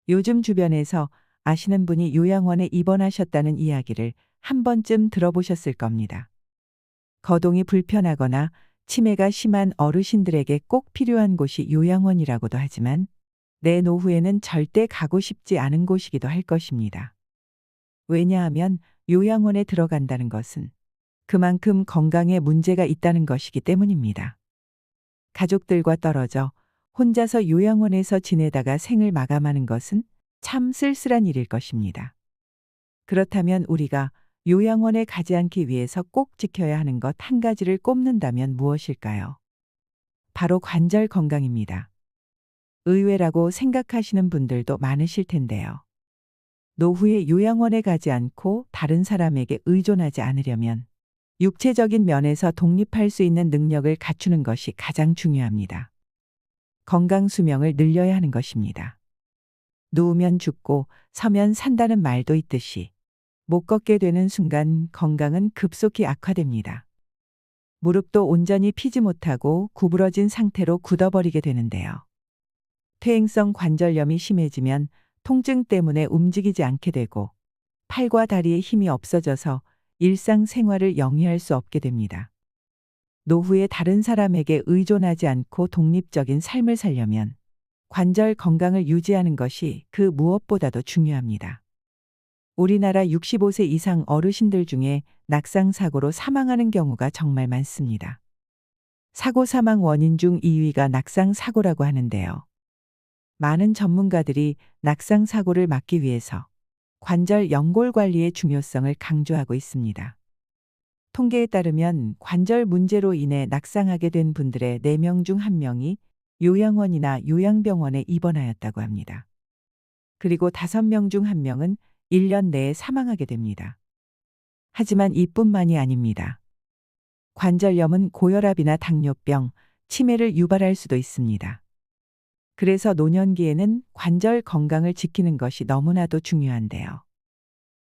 요즘 주변에서 아시는 분이 요양원에 입원하셨다는 이야기를 한 번쯤 들어보셨을 겁니다. 거동이 불편하거나 치매가 심한 어르신들에게 꼭 필요한 곳이 요양원이라고도 하지만 내 노후에는 절대 가고 싶지 않은 곳이기도 할 것입니다. 왜냐하면 요양원에 들어간다는 것은 그만큼 건강에 문제가 있다는 것이기 때문입니다. 가족들과 떨어져 혼자서 요양원에서 지내다가 생을 마감하는 것은 참 쓸쓸한 일일 것입니다. 그렇다면 우리가 요양원에 가지 않기 위해서 꼭 지켜야 하는 것 한 가지를 꼽는다면 무엇일까요? 바로 관절 건강입니다. 의외라고 생각하시는 분들도 많으실 텐데요. 노후에 요양원에 가지 않고 다른 사람에게 의존하지 않으려면 육체적인 면에서 독립할 수 있는 능력을 갖추는 것이 가장 중요합니다. 건강 수명을 늘려야 하는 것입니다. 누우면 죽고 서면 산다는 말도 있듯이 못 걷게 되는 순간 건강은 급속히 악화됩니다. 무릎도 온전히 피지 못하고 구부러진 상태로 굳어버리게 되는데요. 퇴행성 관절염이 심해지면 통증 때문에 움직이지 않게 되고 팔과 다리에 힘이 없어져서 일상생활을 영위할 수 없게 됩니다. 노후에 다른 사람에게 의존하지 않고 독립적인 삶을 살려면 관절 건강을 유지하는 것이 그 무엇보다도 중요합니다. 우리나라 65세 이상 어르신들 중에 낙상사고로 사망하는 경우가 정말 많습니다. 사고 사망 원인 중 2위가 낙상사고라고 하는데요. 많은 전문가들이 낙상사고를 막기 위해서 관절 연골 관리의 중요성을 강조하고 있습니다. 통계에 따르면 관절 문제로 인해 낙상하게 된 분들의 4명 중 1명이 요양원이나 요양병원에 입원하였다고 합니다. 그리고 5명 중 1명은 1년 내에 사망하게 됩니다. 하지만 이뿐만이 아닙니다. 관절염은 고혈압이나 당뇨병, 치매를 유발할 수도 있습니다. 그래서 노년기에는 관절 건강을 지키는 것이 너무나도 중요한데요.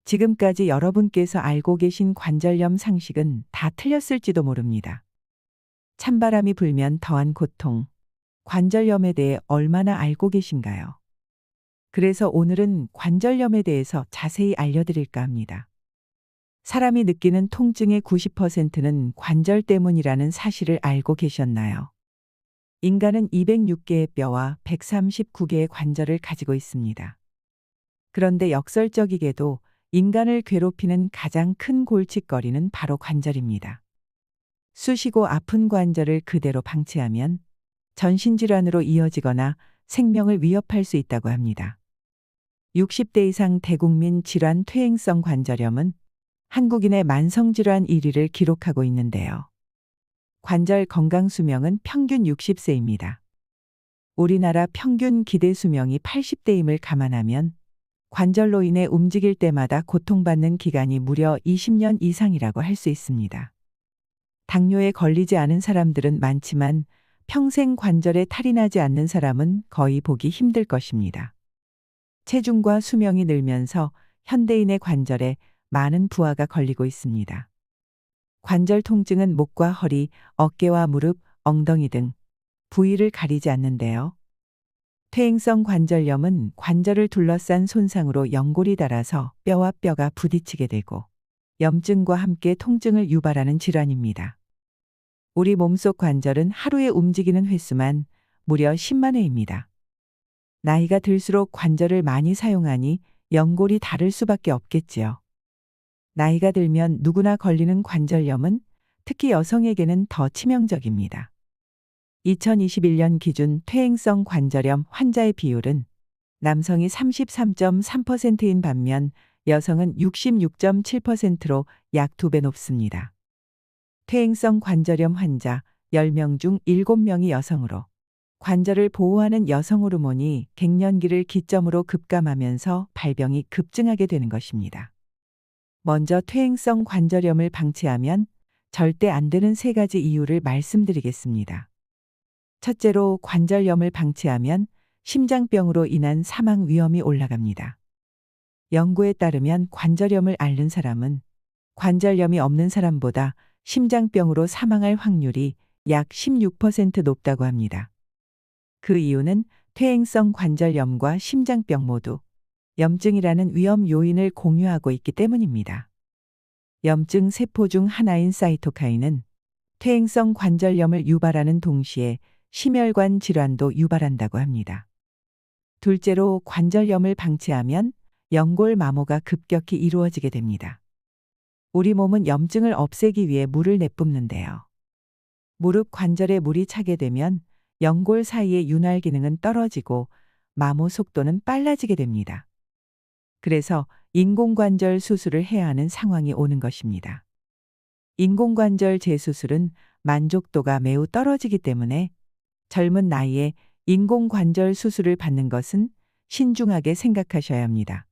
지금까지 여러분께서 알고 계신 관절염 상식은 다 틀렸을지도 모릅니다. 찬바람이 불면 더한 고통, 관절염에 대해 얼마나 알고 계신가요? 그래서 오늘은 관절염에 대해서 자세히 알려드릴까 합니다. 사람이 느끼는 통증의 90%는 관절 때문이라는 사실을 알고 계셨나요? 인간은 206개의 뼈와 139개의 관절을 가지고 있습니다. 그런데 역설적이게도 인간을 괴롭히는 가장 큰 골칫거리는 바로 관절입니다. 쑤시고 아픈 관절을 그대로 방치하면 전신질환으로 이어지거나 생명을 위협할 수 있다고 합니다. 60대 이상 대국민 질환 퇴행성 관절염은 한국인의 만성질환 1위를 기록하고 있는데요. 관절 건강 수명은 평균 60세입니다. 우리나라 평균 기대 수명이 80대임을 감안하면 관절로 인해 움직일 때마다 고통받는 기간이 무려 20년 이상이라고 할 수 있습니다. 당뇨에 걸리지 않은 사람들은 많지만 평생 관절에 탈이 나지 않는 사람은 거의 보기 힘들 것입니다. 체중과 수명이 늘면서 현대인의 관절에 많은 부하가 걸리고 있습니다. 관절 통증은 목과 허리, 어깨와 무릎, 엉덩이 등 부위를 가리지 않는데요. 퇴행성 관절염은 관절을 둘러싼 손상으로 연골이 닳아서 뼈와 뼈가 부딪히게 되고 염증과 함께 통증을 유발하는 질환입니다. 우리 몸속 관절은 하루에 움직이는 횟수만 무려 10만 회입니다. 나이가 들수록 관절을 많이 사용하니 연골이 닳을 수밖에 없겠지요. 나이가 들면 누구나 걸리는 관절염은 특히 여성에게는 더 치명적입니다. 2021년 기준 퇴행성 관절염 환자의 비율은 남성이 33.3%인 반면 여성은 66.7%로 약 2배 높습니다. 퇴행성 관절염 환자 10명 중 7명이 여성으로 관절을 보호하는 여성 호르몬이 갱년기를 기점으로 급감하면서 발병이 급증하게 되는 것입니다. 먼저 퇴행성 관절염을 방치하면 절대 안 되는 3가지 이유를 말씀드리겠습니다. 첫째로 관절염을 방치하면 심장병으로 인한 사망 위험이 올라갑니다. 연구에 따르면 관절염을 앓는 사람은 관절염이 없는 사람보다 심장병으로 사망할 확률이 약 16% 높다고 합니다. 그 이유는 퇴행성 관절염과 심장병 모두 염증이라는 위험 요인을 공유하고 있기 때문입니다. 염증 세포 중 하나인 사이토카인은 퇴행성 관절염을 유발하는 동시에 심혈관 질환도 유발한다고 합니다. 둘째로 관절염을 방치하면 연골 마모가 급격히 이루어지게 됩니다. 우리 몸은 염증을 없애기 위해 물을 내뿜는데요. 무릎 관절에 물이 차게 되면 연골 사이의 윤활 기능은 떨어지고 마모 속도는 빨라지게 됩니다. 그래서 인공관절 수술을 해야 하는 상황이 오는 것입니다. 인공관절 재수술은 만족도가 매우 떨어지기 때문에 젊은 나이에 인공관절 수술을 받는 것은 신중하게 생각하셔야 합니다.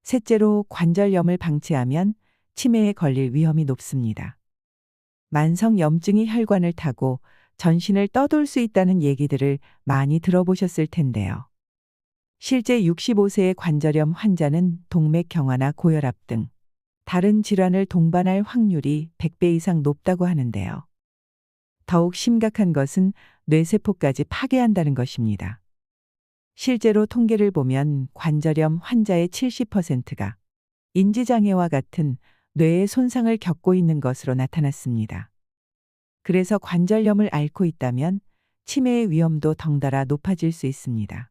셋째로 관절염을 방치하면 치매에 걸릴 위험이 높습니다. 만성 염증이 혈관을 타고 전신을 떠돌 수 있다는 얘기들을 많이 들어보셨을 텐데요. 실제 65세의 관절염 환자는 동맥경화나 고혈압 등 다른 질환을 동반할 확률이 100배 이상 높다고 하는데요. 더욱 심각한 것은 뇌세포까지 파괴한다는 것입니다. 실제로 통계를 보면 관절염 환자의 70%가 인지장애와 같은 뇌의 손상을 겪고 있는 것으로 나타났습니다. 그래서 관절염을 앓고 있다면 치매의 위험도 덩달아 높아질 수 있습니다.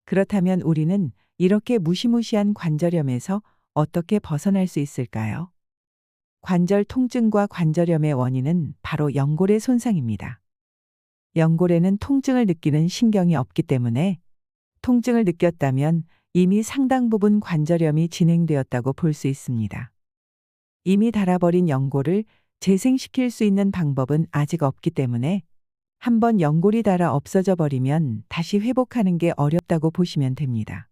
그렇다면 우리는 이렇게 무시무시한 관절염에서 어떻게 벗어날 수 있을까요? 관절 통증과 관절염의 원인은 바로 연골의 손상입니다. 연골에는 통증을 느끼는 신경이 없기 때문에 통증을 느꼈다면 이미 상당 부분 관절염이 진행되었다고 볼 수 있습니다. 이미 닳아버린 연골을 재생시킬 수 있는 방법은 아직 없기 때문에 한번 연골이 닳아 없어져 버리면 다시 회복하는 게 어렵다고 보시면 됩니다.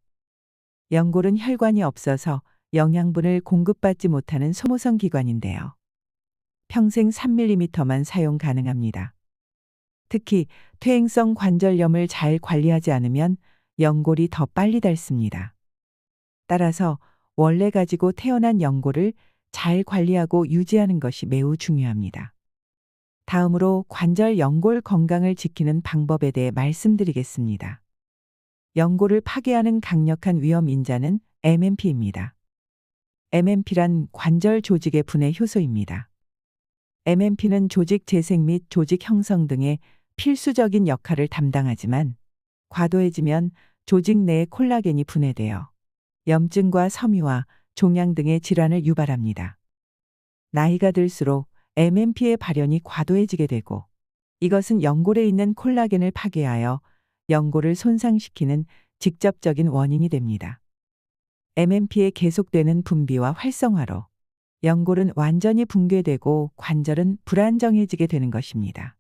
연골은 혈관이 없어서 영양분을 공급받지 못하는 소모성 기관인데요. 평생 3mm만 사용 가능합니다. 특히 퇴행성 관절염을 잘 관리하지 않으면 연골이 더 빨리 닳습니다. 따라서 원래 가지고 태어난 연골을 잘 관리하고 유지하는 것이 매우 중요합니다. 다음으로 관절 연골 건강을 지키는 방법에 대해 말씀드리겠습니다. 연골을 파괴하는 강력한 위험 인자는 MMP입니다. MMP란 관절 조직의 분해 효소입니다. MMP는 조직 재생 및 조직 형성 등의 필수적인 역할을 담당하지만 과도해지면 조직 내의 콜라겐이 분해되어 염증과 섬유와 종양 등의 질환을 유발합니다. 나이가 들수록 MMP의 발현이 과도해지게 되고 이것은 연골에 있는 콜라겐을 파괴하여 연골을 손상시키는 직접적인 원인이 됩니다. MMP의 계속되는 분비와 활성화로 연골은 완전히 붕괴되고 관절은 불안정해지게 되는 것입니다.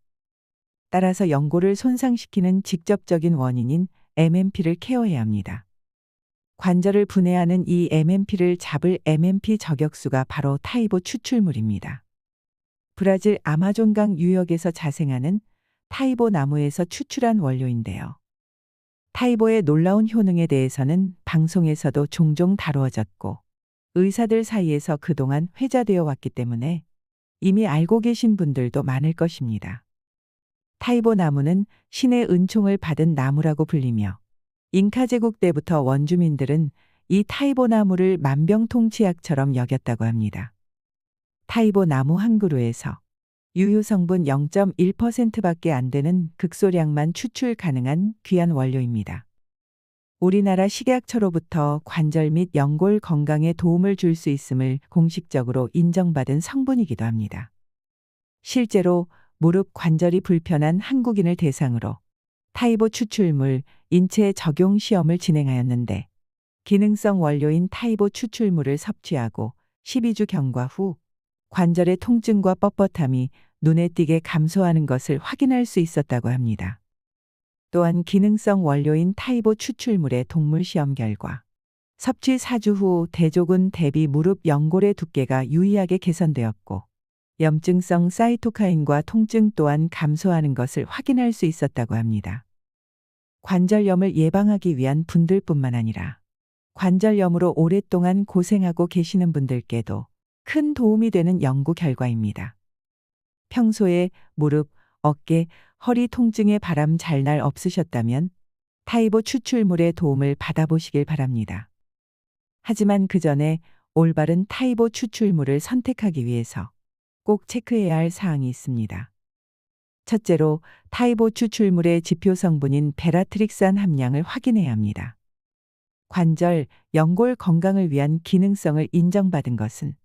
따라서 연골을 손상시키는 직접적인 원인인 MMP를 케어해야 합니다. 관절을 분해하는 이 MMP를 잡을 MMP 저격수가 바로 타이보 추출물입니다. 브라질 아마존강 유역에서 자생하는 타이보 나무에서 추출한 원료인데요. 타이보의 놀라운 효능에 대해서는 방송에서도 종종 다루어졌고 의사들 사이에서 그동안 회자되어 왔기 때문에 이미 알고 계신 분들도 많을 것입니다. 타이보 나무는 신의 은총을 받은 나무라고 불리며 잉카 제국 때부터 원주민들은 이 타이보 나무를 만병통치약처럼 여겼다고 합니다. 타이보 나무 한 그루에서 유효 성분 0.1%밖에 안 되는 극소량만 추출 가능한 귀한 원료입니다. 우리나라 식약처로부터 관절 및 연골 건강에 도움을 줄 수 있음을 공식적으로 인정받은 성분이기도 합니다. 실제로 무릎 관절이 불편한 한국인을 대상으로 타이보 추출물 인체 적용 시험을 진행하였는데 기능성 원료인 타이보 추출물을 섭취하고 12주 경과 후 관절의 통증과 뻣뻣함이 눈에 띄게 감소하는 것을 확인할 수 있었다고 합니다. 또한 기능성 원료인 타이보 추출물의 동물 시험 결과 섭취 4주 후 대조군 대비 무릎 연골의 두께가 유의하게 개선되었고 염증성 사이토카인과 통증 또한 감소하는 것을 확인할 수 있었다고 합니다. 관절염을 예방하기 위한 분들뿐만 아니라 관절염으로 오랫동안 고생하고 계시는 분들께도 큰 도움이 되는 연구 결과입니다. 평소에 무릎, 어깨, 허리 통증에 바람 잘 날 없으셨다면 타이보 추출물의 도움을 받아보시길 바랍니다. 하지만 그 전에 올바른 타이보 추출물을 선택하기 위해서 꼭 체크해야 할 사항이 있습니다. 첫째로 타이보 추출물의 지표 성분인 베라트릭산 함량을 확인해야 합니다. 관절, 연골 건강을 위한 기능성을 인정받은 것은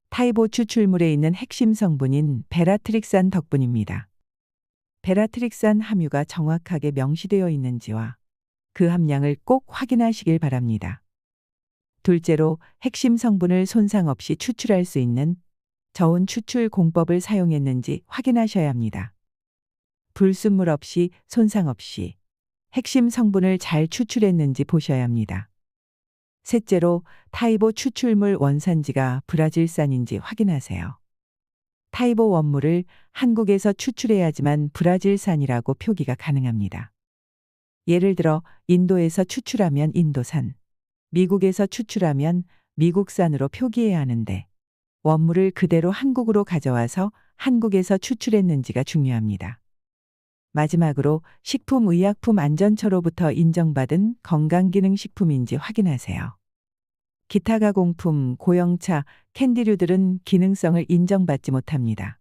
타이보 추출물에 있는 핵심 성분인 베라트릭산 덕분입니다. 베라트릭산 함유가 정확하게 명시되어 있는지와 그 함량을 꼭 확인하시길 바랍니다. 둘째로 핵심 성분을 손상 없이 추출할 수 있는 저온 추출 공법을 사용했는지 확인하셔야 합니다. 불순물 없이 손상 없이 핵심 성분을 잘 추출했는지 보셔야 합니다. 셋째로 타이보 추출물 원산지가 브라질산인지 확인하세요. 타이보 원물을 한국에서 추출해야지만 브라질산이라고 표기가 가능합니다. 예를 들어 인도에서 추출하면 인도산, 미국에서 추출하면 미국산으로 표기해야 하는데 원물을 그대로 한국으로 가져와서 한국에서 추출했는지가 중요합니다. 마지막으로 식품의약품안전처로부터 인정받은 건강기능식품인지 확인하세요. 기타 가공품, 고형차, 캔디류들은 기능성을 인정받지 못합니다.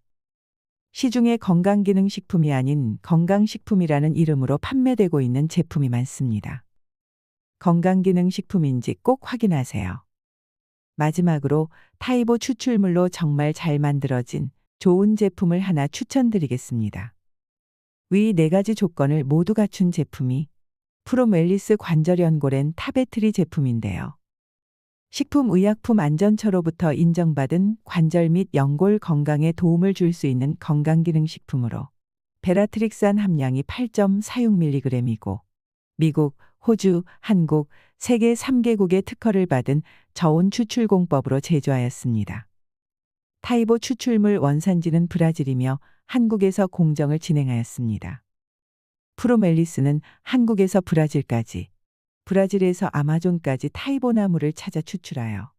시중에 건강기능식품이 아닌 건강식품이라는 이름으로 판매되고 있는 제품이 많습니다. 건강기능식품인지 꼭 확인하세요. 마지막으로 타이보 추출물로 정말 잘 만들어진 좋은 제품을 하나 추천드리겠습니다. 위 4가지 조건을 모두 갖춘 제품이 프로멜리스 관절연골엔 타베트리 제품인데요. 식품의약품안전처로부터 인정받은 관절 및 연골 건강에 도움을 줄 수 있는 건강기능식품으로 베라트릭산 함량이 8.46mg이고 미국, 호주, 한국, 세계 3개국의 특허를 받은 저온 추출 공법으로 제조하였습니다. 타이보 추출물 원산지는 브라질이며 한국에서 공정을 진행하였습니다. 프로멜리스는 한국에서 브라질까지, 브라질에서 아마존까지 타이보 나무를 찾아 추출하여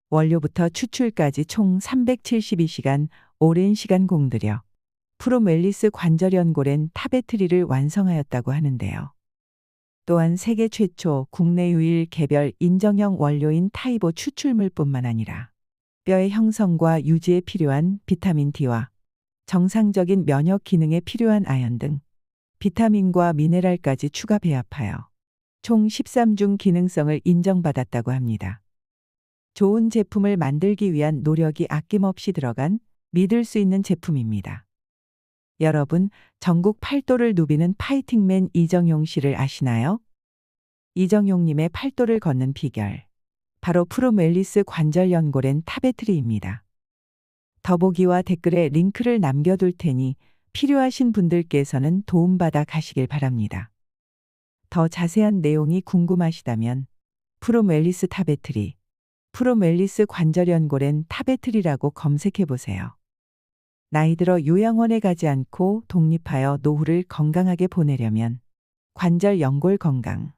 원료부터 추출까지 총 372시간 오랜 시간 공들여 프로멜리스 관절연골엔 타베트리를 완성하였다고 하는데요. 또한 세계 최초 국내 유일 개별 인정형 원료인 타이보 추출물뿐만 아니라 뼈의 형성과 유지에 필요한 비타민 D와 정상적인 면역 기능에 필요한 아연 등 비타민과 미네랄까지 추가 배합하여 총 13중 기능성을 인정받았다고 합니다. 좋은 제품을 만들기 위한 노력이 아낌없이 들어간 믿을 수 있는 제품입니다. 여러분, 전국 팔도를 누비는 파이팅맨 이정용 씨를 아시나요? 이정용님의 팔도를 걷는 비결. 바로 프로멜리스 관절연골엔 타베트리입니다. 더보기와 댓글에 링크를 남겨둘 테니 필요하신 분들께서는 도움받아 가시길 바랍니다. 더 자세한 내용이 궁금하시다면 프로멜리스 타베트리, 프로멜리스 관절연골엔 타베트리라고 검색해 보세요. 나이 들어 요양원에 가지 않고 독립하여 노후를 건강하게 보내려면 관절 연골 건강,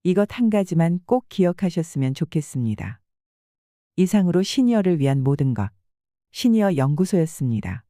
이것 한 가지만 꼭 기억하셨으면 좋겠습니다. 이상으로 시니어를 위한 모든 것, 시니어 연구소였습니다.